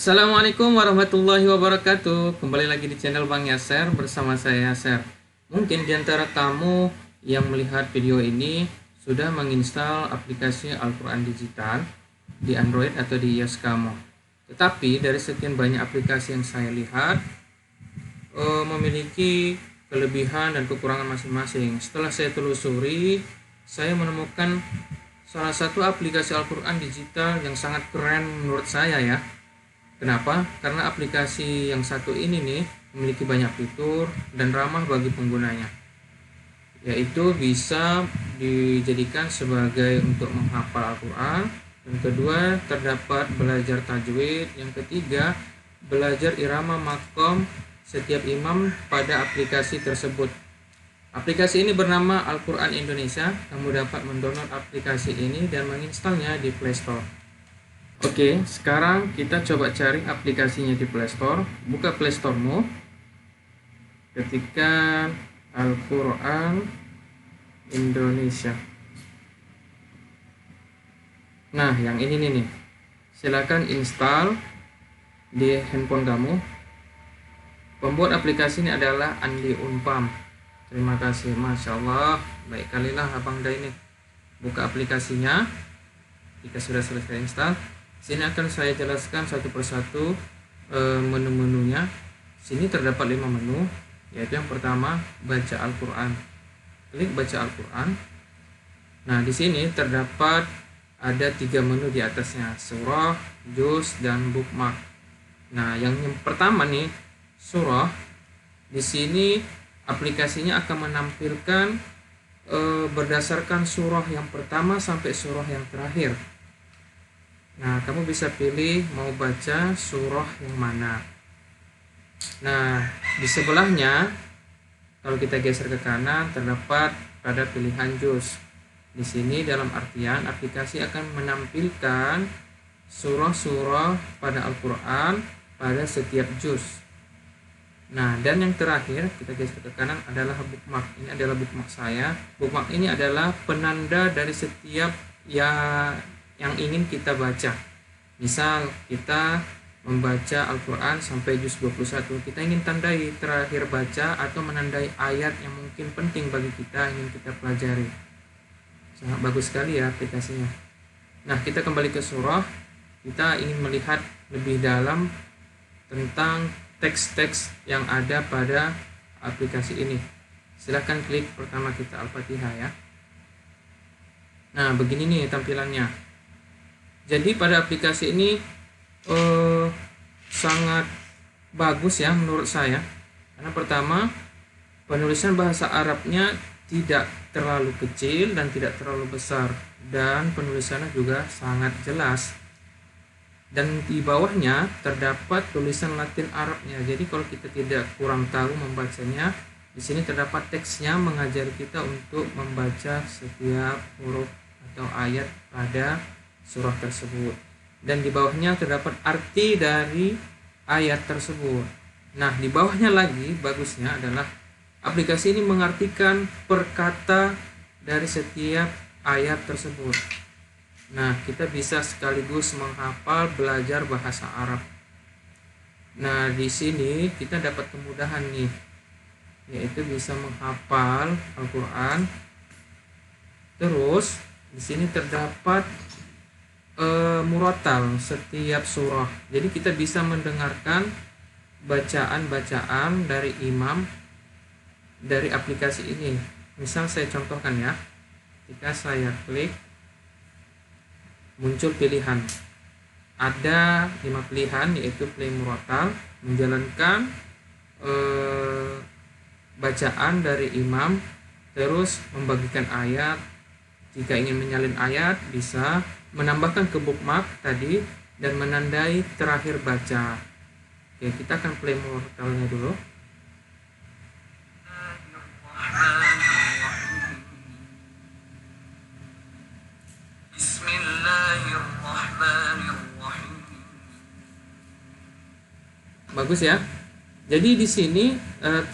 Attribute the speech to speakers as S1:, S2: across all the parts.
S1: Assalamualaikum warahmatullahi wabarakatuh. Kembali lagi di channel Bang Yaser bersama saya Yaser. Mungkin di antara kamu yang melihat video ini sudah menginstal aplikasi Al-Quran Digital di Android atau di iOS kamu. Tetapi dari sekian banyak aplikasi yang saya lihat memiliki kelebihan dan kekurangan masing-masing. Setelah saya telusuri, saya menemukan salah satu aplikasi Al-Quran Digital yang sangat keren menurut saya ya. Kenapa? Karena aplikasi yang satu ini nih memiliki banyak fitur dan ramah bagi penggunanya. Yaitu bisa dijadikan sebagai untuk menghafal Al-Quran. Yang kedua, terdapat belajar tajwid. Yang ketiga, belajar irama maqam setiap imam pada aplikasi tersebut. Aplikasi ini bernama Al-Quran Indonesia. Kamu dapat mendownload aplikasi ini dan menginstalnya di Play Store. Oke, sekarang kita coba cari aplikasinya di Play Store. Buka Play Store-mu. Ketikkan Al-Quran Indonesia. Nah, yang ini nih. Silakan install di handphone kamu. Pembuat aplikasi ini adalah Andi Unpam. Terima kasih, Masya Allah. Baik kalilah Abang Dah ini. Buka aplikasinya. Jika sudah selesai install, sini akan saya jelaskan satu persatu menu-menunya. Sini terdapat 5 menu, yaitu yang pertama baca Al-Quran. Klik baca Al-Quran. Nah, di sini terdapat ada 3 menu di atasnya, surah, juz, dan bookmark. Nah, yang pertama nih, surah. Di sini aplikasinya akan menampilkan berdasarkan surah yang pertama sampai surah yang terakhir. Nah, kamu bisa pilih mau baca surah yang mana. Nah, di sebelahnya, kalau kita geser ke kanan, terdapat pada pilihan juz. Di sini dalam artian aplikasi akan menampilkan surah-surah pada Al-Quran pada setiap juz. Nah, dan yang terakhir, kita geser ke kanan adalah bookmark. Ini adalah bookmark saya. Bookmark ini adalah penanda dari setiap yang ingin kita baca. Misal kita membaca Al-Quran sampai juz 21, kita ingin tandai terakhir baca atau menandai ayat yang mungkin penting bagi kita ingin kita pelajari. Sangat bagus sekali ya aplikasinya. Nah, kita kembali ke surah. Kita ingin melihat lebih dalam tentang teks-teks yang ada pada aplikasi ini. Silahkan klik pertama kita Al-Fatihah ya. Nah, begini nih tampilannya. Jadi pada aplikasi ini sangat bagus ya menurut saya. Karena pertama, penulisan bahasa Arabnya tidak terlalu kecil dan tidak terlalu besar, dan penulisannya juga sangat jelas. Dan di bawahnya terdapat tulisan Latin Arabnya. Jadi kalau kita tidak kurang tahu membacanya, di sini terdapat teksnya mengajari kita untuk membaca setiap huruf atau ayat pada surah tersebut. Dan di bawahnya terdapat arti dari ayat tersebut. Nah, di bawahnya lagi bagusnya adalah aplikasi ini mengartikan per kata dari setiap ayat tersebut. Nah, kita bisa sekaligus menghafal belajar bahasa Arab. Nah, di sini kita dapat kemudahan nih, yaitu bisa menghafal Al-Quran. Terus di sini terdapat murotal setiap surah. Jadi kita bisa mendengarkan bacaan-bacaan dari imam dari aplikasi ini. Misal saya contohkan ya. Ketika saya klik, muncul pilihan. Ada 5 pilihan, yaitu play murotal, menjalankan bacaan dari imam, terus membagikan ayat. Jika ingin menyalin ayat, bisa menambahkan ke bookmark tadi dan menandai terakhir baca. Oke, kita akan play murotalnya dulu. Bagus ya. Jadi di sini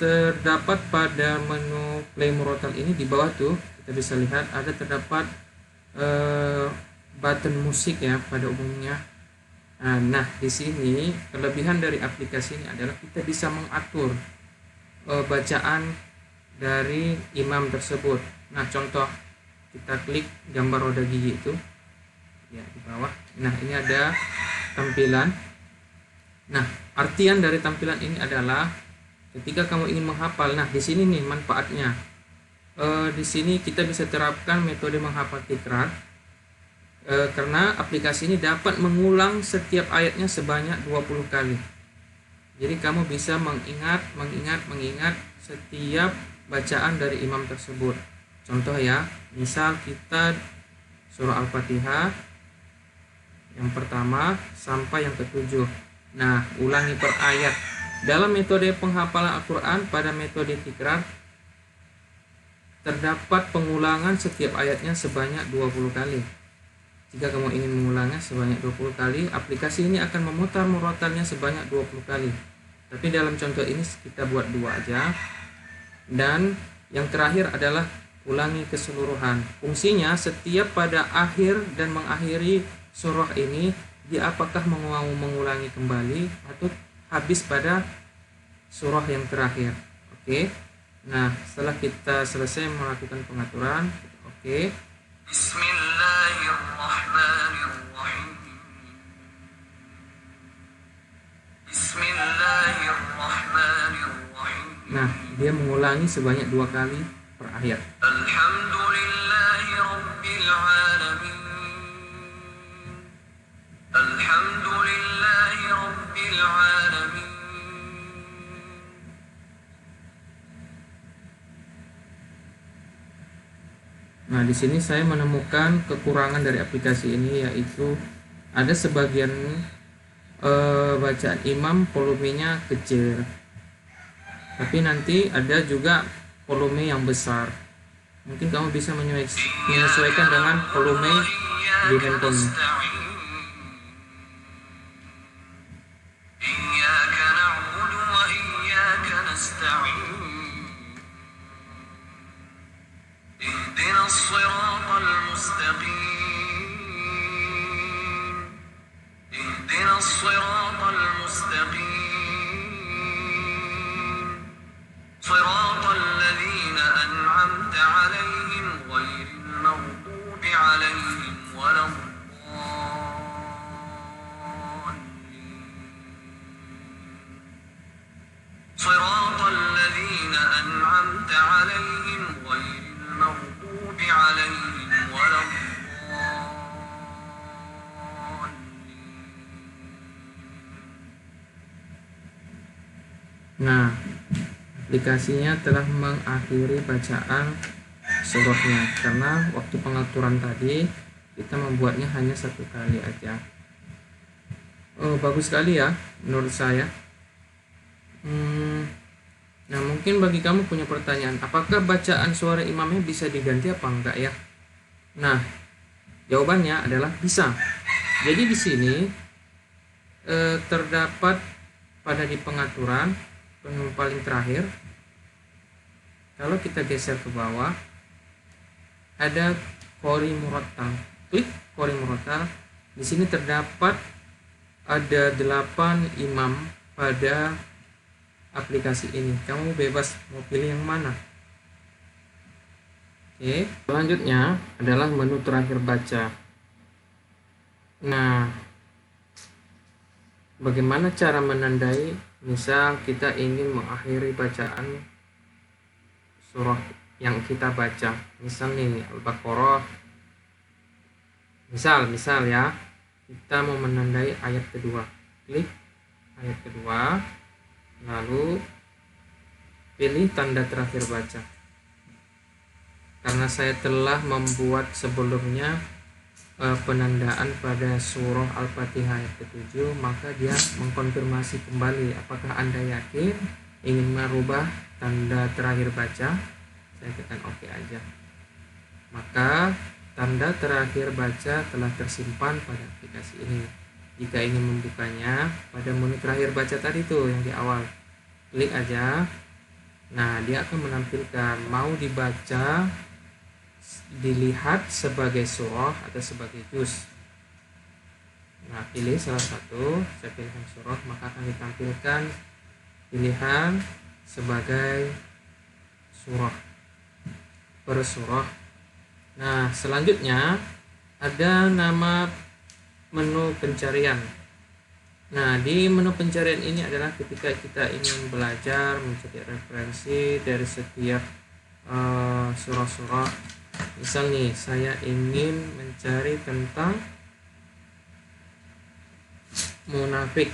S1: terdapat pada menu play murotal ini di bawah tuh kita bisa lihat ada terdapat button musik ya pada umumnya. Nah, di sini kelebihan dari aplikasi ini adalah kita bisa mengatur bacaan dari imam tersebut. Nah, contoh kita klik gambar roda gigi itu ya di bawah. Nah, ini ada tampilan. Nah, artian dari tampilan ini adalah ketika kamu ingin menghafal. Nah, di sini nih manfaatnya. Di sini kita bisa terapkan metode menghafal tikrar. Karena aplikasi ini dapat mengulang setiap ayatnya sebanyak 20 kali. Jadi kamu bisa mengingat setiap bacaan dari imam tersebut. Contoh ya, misal kita surah Al-Fatihah yang pertama sampai yang ketujuh. Nah, ulangi per ayat. Dalam metode penghafalan Al-Quran pada metode tikrar terdapat pengulangan setiap ayatnya sebanyak 20 kali. Jika kamu ingin mengulangnya sebanyak 20 kali, aplikasi ini akan memutar murotalnya sebanyak 20 kali. Tapi dalam contoh ini kita buat 2 aja. Dan yang terakhir adalah ulangi keseluruhan. Fungsinya setiap pada akhir dan mengakhiri surah ini, dia apakah mau mengulangi kembali atau habis pada surah yang terakhir. Oke. Nah, setelah kita selesai melakukan pengaturan, oke. Bismillahirrahmanirrahim. Bismillahirrahmanirrahim. Nah, dia mengulangi sebanyak 2 kali per ayat. Alhamdulillahirabbil alamin. Alhamdulillahirabbil alamin. Nah, di sini saya menemukan kekurangan dari aplikasi ini, yaitu ada sebagian bacaan imam volumenya kecil. Tapi nanti ada juga volume yang besar. Mungkin kamu bisa menyesuaikan dengan volume di handphone. Nah, aplikasinya telah mengakhiri bacaan surahnya karena waktu pengaturan tadi kita membuatnya hanya 1 kali aja. Bagus sekali ya menurut saya. Nah, mungkin bagi kamu punya pertanyaan, apakah bacaan suara imamnya bisa diganti apa enggak ya? Nah, jawabannya adalah bisa. Jadi di sini terdapat pada di pengaturan yang paling terakhir, kalau kita geser ke bawah ada qori murattal. Klik qori murattal. Di sini terdapat ada 8 imam pada aplikasi ini. Kamu bebas mau pilih yang mana. Oke, selanjutnya adalah menu terakhir baca. Nah, bagaimana cara menandai? Misal kita ingin mengakhiri bacaan surah yang kita baca, misal nih Al-Baqarah, misal ya, kita mau menandai ayat kedua. Klik ayat kedua, lalu pilih tanda terakhir baca. Karena saya telah membuat sebelumnya penandaan pada surah Al-Fatihah ayat ke-7, maka dia mengkonfirmasi kembali apakah Anda yakin ingin merubah tanda terakhir baca. Saya tekan oke aja. Maka tanda terakhir baca telah tersimpan pada aplikasi ini. Jika ingin membukanya pada menu terakhir baca tadi tuh yang di awal, klik aja. Nah, dia akan menampilkan mau dibaca, dilihat sebagai surah atau sebagai juz. Nah, pilih salah satu, saya pilihkan surah, maka akan ditampilkan pilihan sebagai surah per surah. Nah, selanjutnya ada nama menu pencarian. Nah, di menu pencarian ini adalah ketika kita ingin belajar mencari referensi dari setiap surah-surah. Misal nih, saya ingin mencari tentang munafik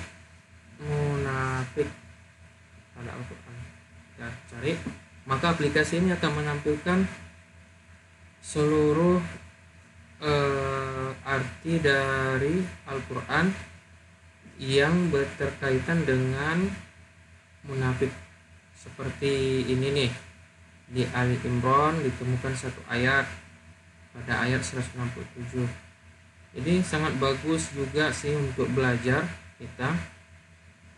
S1: pada Al-Quran. Kita cari, maka aplikasi ini akan menampilkan seluruh arti dari Al-Quran yang berkaitan dengan munafik. Seperti ini nih, di Ali Imran ditemukan satu ayat pada ayat 167. Jadi sangat bagus juga sih untuk belajar kita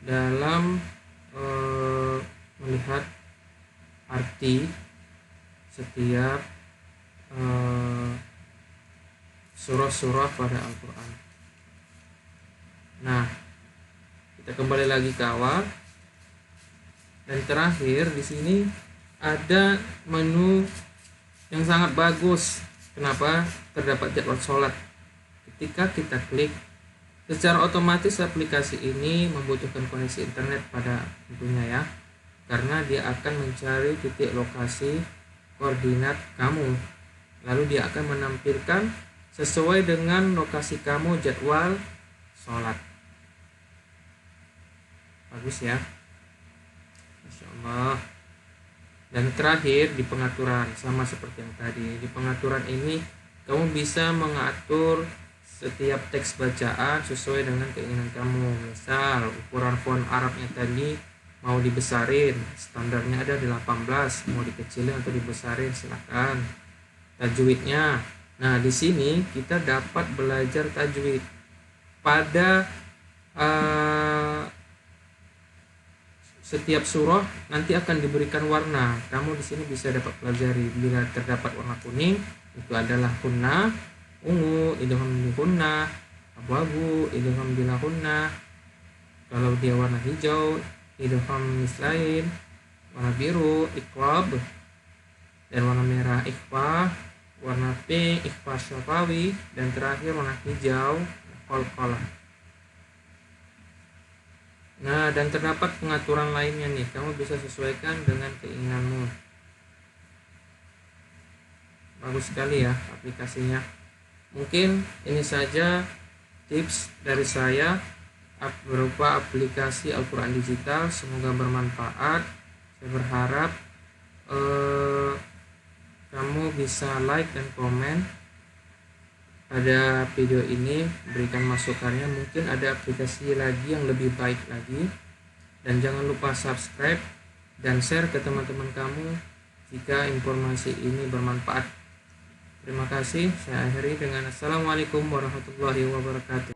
S1: dalam melihat arti setiap surah-surah pada Al-Quran. Nah, kita kembali lagi ke awal. Dan terakhir di sini ada menu yang sangat bagus. Kenapa? Terdapat jadwal sholat. Ketika kita klik, secara otomatis aplikasi ini membutuhkan koneksi internet pada tentunya ya, karena dia akan mencari titik lokasi koordinat kamu, lalu dia akan menampilkan sesuai dengan lokasi kamu jadwal sholat. Bagus ya, Masya Allah. Dan terakhir di pengaturan, sama seperti yang tadi. Di pengaturan ini kamu bisa mengatur setiap teks bacaan sesuai dengan keinginan kamu. Misal ukuran font Arabnya tadi mau dibesarin, standarnya ada di 18, mau dikecilin atau dibesarin silakan. Tajwidnya, nah di sini kita dapat belajar tajwid pada setiap surah nanti akan diberikan warna. Kamu di sini bisa dapat pelajari. Bila terdapat warna kuning, itu adalah hunna, ungu, idgham bi hunna, abu-abu, idgham bila hunna. Kalau dia warna hijau, idgham mislain, warna biru, iqlab, dan warna merah ikhfa, warna pink, ikhfa syafawi, dan terakhir warna hijau, qalqalah. Nah, dan terdapat pengaturan lainnya nih, kamu bisa sesuaikan dengan keinginanmu. Bagus sekali ya aplikasinya. Mungkin ini saja tips dari saya berupa aplikasi Al-Quran Digital. Semoga bermanfaat. Saya berharap kamu bisa like dan komen pada video ini, berikan masukannya. Mungkin ada aplikasi lagi yang lebih baik lagi. Dan jangan lupa subscribe dan share ke teman-teman kamu jika informasi ini bermanfaat. Terima kasih. Saya akhiri dengan Assalamualaikum warahmatullahi wabarakatuh.